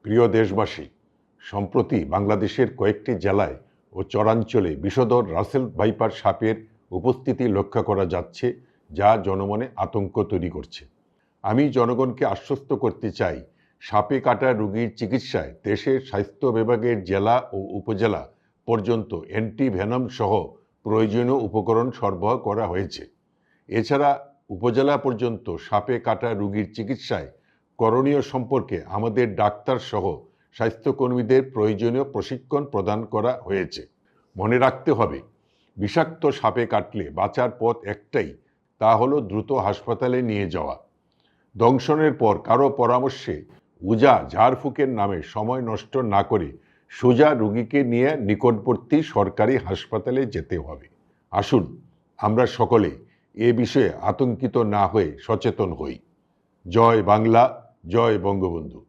প্রিয় দেশবাসী, সম্প্রতি বাংলাদেশের কয়েকটি জেলায় ও চরাঞ্চলে বিষধর রাসেল ভাইপার সাপের উপস্থিতি লক্ষ্য করা যাচ্ছে, যা জনমনে আতঙ্ক তৈরি করছে। আমি জনগণকে আশ্বস্ত করতে চাই, সাপে কাটা রোগীর চিকিৎসায় দেশের স্বাস্থ্য বিভাগের জেলা ও উপজেলা পর্যন্ত অ্যান্টিভেনম সহ প্রয়োজনীয় উপকরণ সরবরাহ করা হয়েছে। এছাড়া উপজেলা পর্যন্ত সাপে কাটা রোগীর চিকিৎসায় করণীয় সম্পর্কে আমাদের ডাক্তার সহ স্বাস্থ্যকর্মীদের প্রয়োজনীয় প্রশিক্ষণ প্রদান করা হয়েছে। মনে রাখতে হবে, বিষাক্ত সাপে কাটলে বাঁচার পথ একটাই, তা হলো দ্রুত হাসপাতালে নিয়ে যাওয়া। দংশনের পর কারো পরামর্শে উজা ঝাড়ফুঁকের নামে সময় নষ্ট না করে সোজা রোগীকে নিয়ে নিকটবর্তী সরকারি হাসপাতালে যেতে হবে। আসুন আমরা সকলে এ বিষয়ে আতঙ্কিত না হয়ে সচেতন হই। জয় বাংলা, জয় বঙ্গবন্ধু।